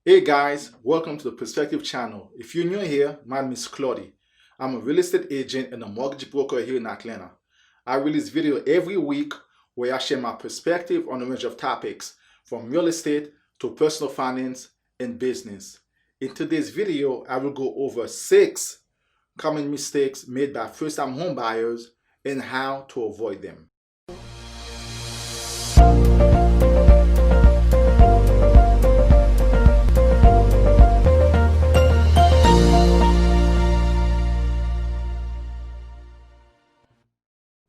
Hey guys, welcome to the Perspective channel. If you're new here, my name is Claudia. I'm a real estate agent and a mortgage broker here in Atlanta. I release video every week where I share my perspective on a range of topics from real estate to personal finance and business. In today's video, I will go over 6 common mistakes made by first-time home buyers and how to avoid them.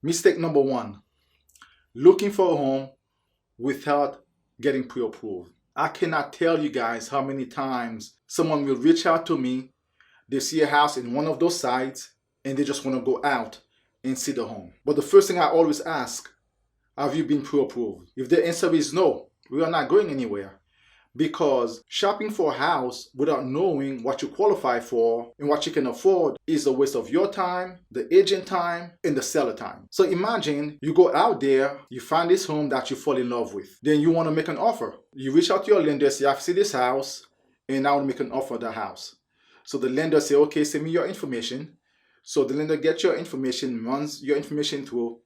Mistake number 1, looking for a home without getting pre-approved. I cannot tell you guys how many times someone will reach out to me, they see a house in one of those sites, and they just want to go out and see the home. But the first thing I always ask, have you been pre-approved? If the answer is no, we are not going anywhere. Because shopping for a house without knowing what you qualify for and what you can afford is a waste of your time, the agent time, and the seller time. So imagine you go out there, you find this home that you fall in love with. Then you want to make an offer. You reach out to your lender, say, I've seen this house, and I want to make an offer on the house. So the lender say, okay, send me your information. So the lender gets your information, runs your information through,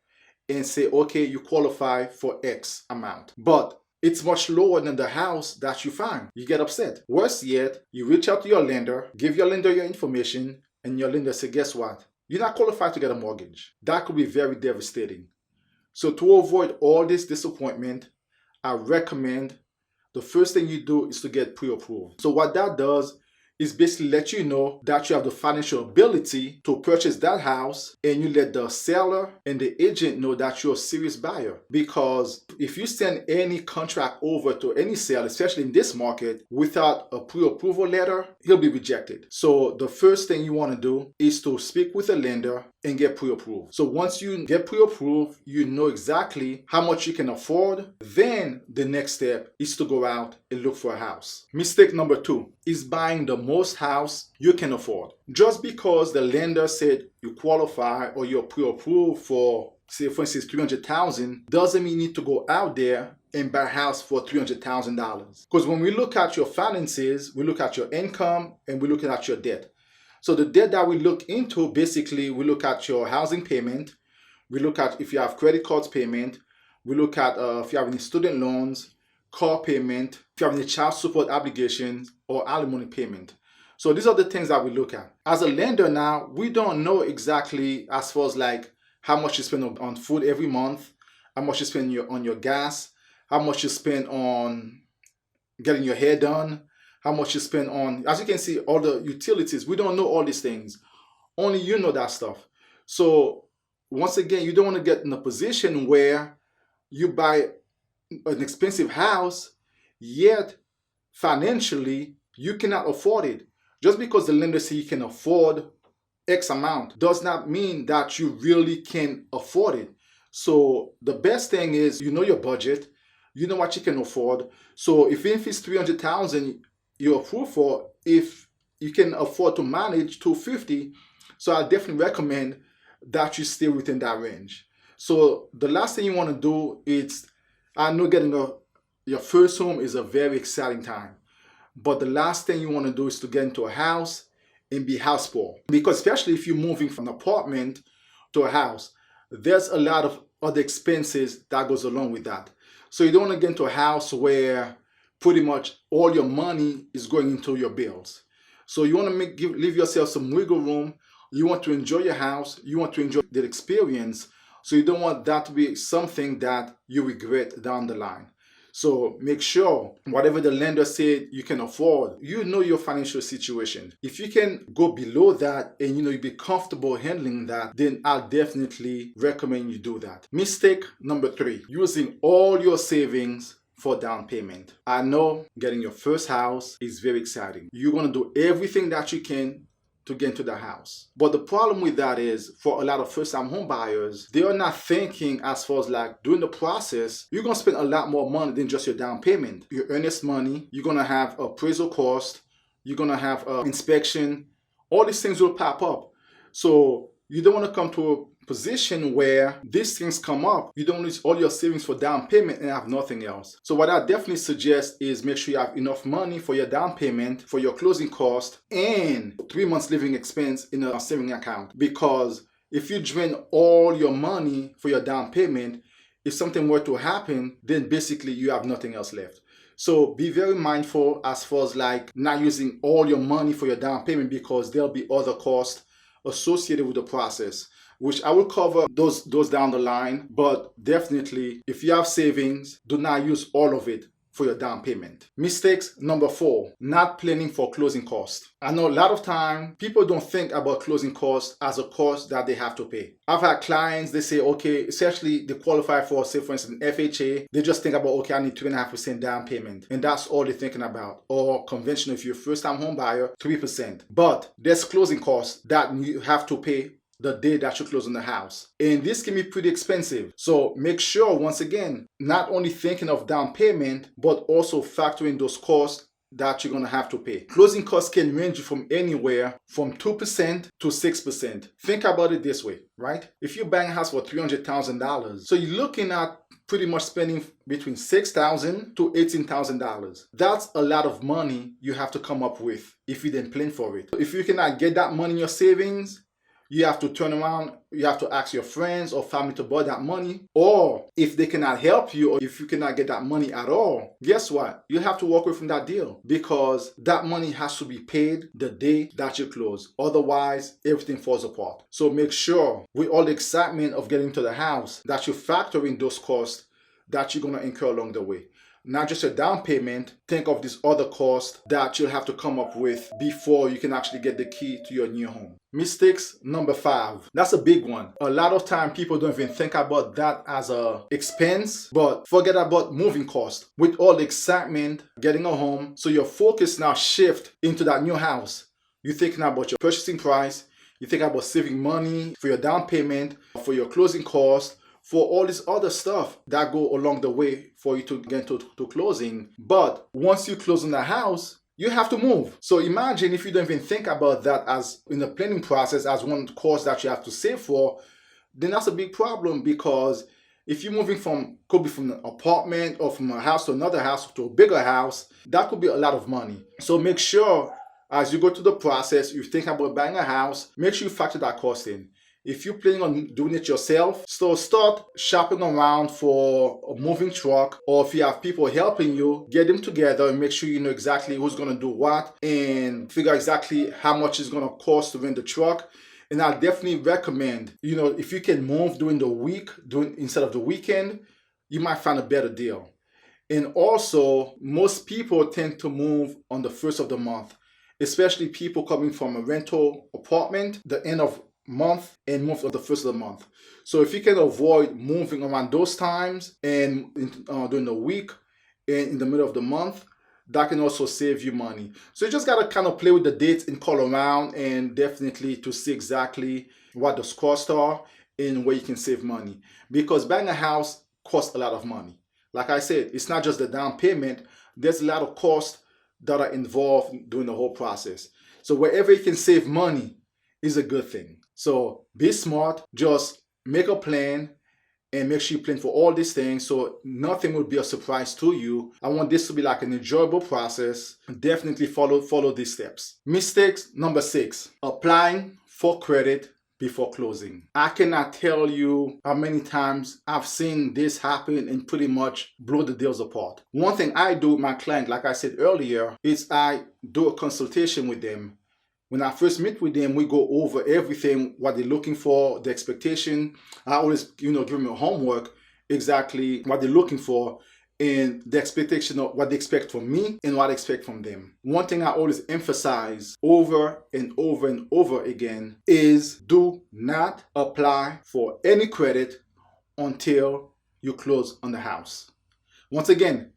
and say, okay, you qualify for X amount. But it's much lower than the house that you find. You get upset. Worse yet, you reach out to your lender, give your lender your information, and your lender say, guess what? You're not qualified to get a mortgage. That could be very devastating. So to avoid all this disappointment, I recommend the first thing you do is to get pre-approved. So what that does is basically let you know that you have the financial ability to purchase that house, and you let the seller and the agent know that you're a serious buyer. Because if you send any contract over to any seller, especially in this market, without a pre-approval letter, he'll be rejected. So the first thing you want to do is to speak with a lender and get pre-approved. So once you get pre-approved, you know exactly how much you can afford. Then the next step is to go out and look for a house. Mistake number 2 is buying the most house you can afford. Just because the lender said you qualify or you're pre-approved for, say for instance, $300,000, doesn't mean you need to go out there and buy a house for $300,000. Because when we look at your finances, we look at your income and we look at your debt. So the debt that we look into, basically, we look at your housing payment, we look at if you have credit cards payment, we look at if you have any student loans, car payment, if you have any child support obligations or alimony payment. So these are the things that we look at. As a lender now, we don't know exactly as far as like how much you spend on food every month, how much you spend on your gas, how much you spend on getting your hair done, how much you spend on, as you can see, all the utilities. We don't know all these things. Only you know that stuff. So once again, you don't want to get in a position where you buy an expensive house, yet financially you cannot afford it. Just because the lender says you can afford X amount does not mean that you really can afford it. So the best thing is you know your budget, you know what you can afford. So if it's $300,000 you're approved for, if you can afford to manage $250,000, so I definitely recommend that you stay within that range. So the last thing you want to do is, I know getting your first home is a very exciting time, but the last thing you want to do is to get into a house and be house poor. Because especially if you're moving from an apartment to a house, there's a lot of other expenses that goes along with that. So you don't want to get into a house where pretty much all your money is going into your bills. So you want to leave yourself some wiggle room. You want to enjoy your house. You want to enjoy the experience. So you don't want that to be something that you regret down the line. So make sure whatever the lender said you can afford, you know your financial situation. If you can go below that and you be comfortable handling that, then I'll definitely recommend you do that. Mistake number 3, using all your savings for down payment. I know getting your first house is very exciting. You're going to do everything that you can to get into the house. But the problem with that is, for a lot of first-time home buyers, they are not thinking as far as like during the process, you're going to spend a lot more money than just your down payment. Your earnest money, you're going to have appraisal cost, you're going to have inspection, all these things will pop up. So you don't want to come to position where these things come up, you don't lose all your savings for down payment and have nothing else. So what I definitely suggest is make sure you have enough money for your down payment, for your closing cost, and 3 months living expense in a saving account. Because if you drain all your money for your down payment, if something were to happen, then basically you have nothing else left. So be very mindful as far as like not using all your money for your down payment, because there'll be other costs associated with the process, which I will cover those down the line. But definitely, if you have savings, do not use all of it for your down payment. Mistakes number 4, not planning for closing costs. I know a lot of time people don't think about closing costs as a cost that they have to pay. I've had clients, they say, okay, essentially they qualify for, say for instance, FHA. They just think about, okay, I need 2.5% down payment. And that's all they're thinking about. Or conventional, if you're a first time home buyer, 3%. But there's closing costs that you have to pay the day that you close on the house. And this can be pretty expensive. So make sure, once again, not only thinking of down payment, but also factoring those costs that you're going to have to pay. Closing costs can range from anywhere from 2% to 6%. Think about it this way, right? If you're buying a house for $300,000, so you're looking at pretty much spending between $6,000 to $18,000. That's a lot of money you have to come up with if you didn't plan for it. If you cannot get that money in your savings, you have to turn around, you have to ask your friends or family to borrow that money. Or if they cannot help you, or if you cannot get that money at all, guess what? You have to walk away from that deal, because that money has to be paid the day that you close. Otherwise, everything falls apart. So make sure, with all the excitement of getting to the house, that you factor in those costs that you're going to incur along the way. Not just a down payment, think of these other costs that you'll have to come up with before you can actually get the key to your new home. Mistakes number 5. That's a big one. A lot of time people don't even think about that as a expense, but forget about moving costs. With all the excitement getting a home, so your focus now shift into that new house. You're thinking about your purchasing price, you think about saving money for your down payment, for your closing costs, for all this other stuff that go along the way for you to get to closing. But once you close on the house, you have to move. So imagine if you don't even think about that as in the planning process as one cost that you have to save for, then that's a big problem, because if you're moving could be from an apartment or from a house to another house to a bigger house, that could be a lot of money. So make sure as you go through the process, you think about buying a house, make sure you factor that cost in. If you're planning on doing it yourself, so start shopping around for a moving truck, or if you have people helping you, get them together and make sure you know exactly who's going to do what and figure exactly how much it's going to cost to rent the truck. And I definitely recommend, if you can move during the week, instead of the weekend, you might find a better deal. And also, most people tend to move on the first of the month, especially people coming from a rental apartment, the end of month, and move on the first of the month. So if you can avoid moving around those times and during the week and in the middle of the month, that can also save you money. So you just got to kind of play with the dates and call around, and definitely to see exactly what those costs are and where you can save money. Because buying a house costs a lot of money. Like I said, it's not just the down payment. There's a lot of costs that are involved during the whole process. So wherever you can save money is a good thing. So be smart, just make a plan and make sure you plan for all these things so nothing will be a surprise to you. I want this to be like an enjoyable process. Definitely follow these steps. Mistakes number 6, applying for credit before closing. I cannot tell you how many times I've seen this happen and pretty much blow the deals apart. One thing I do with my client, like I said earlier, is I do a consultation with them. When I first meet with them, we go over everything, what they're looking for, the expectation. I always, give them a homework, exactly what they're looking for, and the expectation of what they expect from me and what I expect from them. One thing I always emphasize over and over and over again is do not apply for any credit until you close on the house. Once again,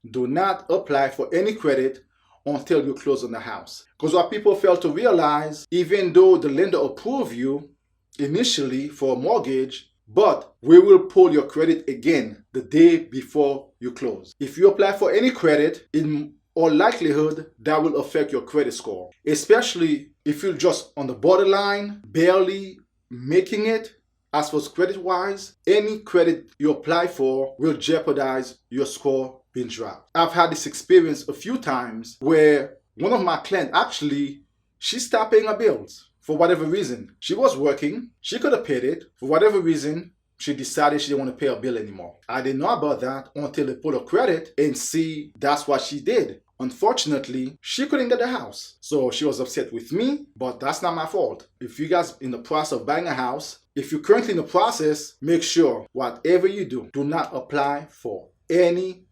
do not apply for any credit until you close on the house. Because what people fail to realize, even though the lender approves you initially for a mortgage, but we will pull your credit again the day before you close. If you apply for any credit, in all likelihood, that will affect your credit score. Especially if you're just on the borderline, barely making it, As for credit-wise, any credit you apply for will jeopardize your score being dropped. I've had this experience a few times where one of my clients actually, she stopped paying her bills for whatever reason. She was working, she could have paid it. For whatever reason, she decided she didn't want to pay her bill anymore. I didn't know about that until they pulled her credit and see that's what she did. Unfortunately, she couldn't get the house. So she was upset with me, but that's not my fault. If you guys in the process of buying a house, if you're currently in the process, make sure whatever you do not apply for any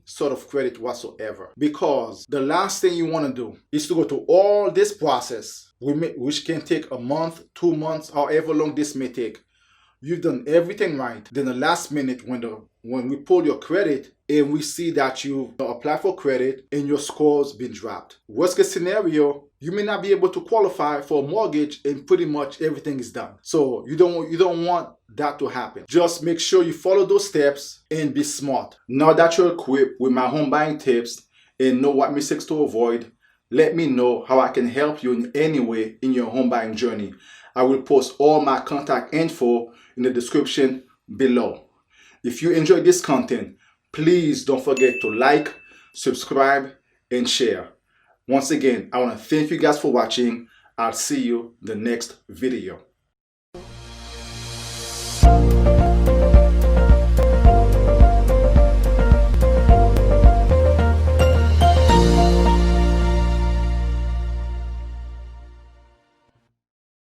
sort of credit whatsoever. Because the last thing you want to do is to go through all this process, which can take a month, 2 months, however long this may take. You've done everything right. Then the last minute when we pull your credit and we see that you apply for credit and your score's been dropped. Worst case scenario, you may not be able to qualify for a mortgage and pretty much everything is done. So you don't want that to happen. Just make sure you follow those steps and be smart. Now that you're equipped with my home buying tips and know what mistakes to avoid, let me know how I can help you in any way in your home buying journey. I will post all my contact info in the description below. If you enjoyed this content, please don't forget to like, subscribe, and share. Once again, I want to thank you guys for watching. I'll see you in the next video.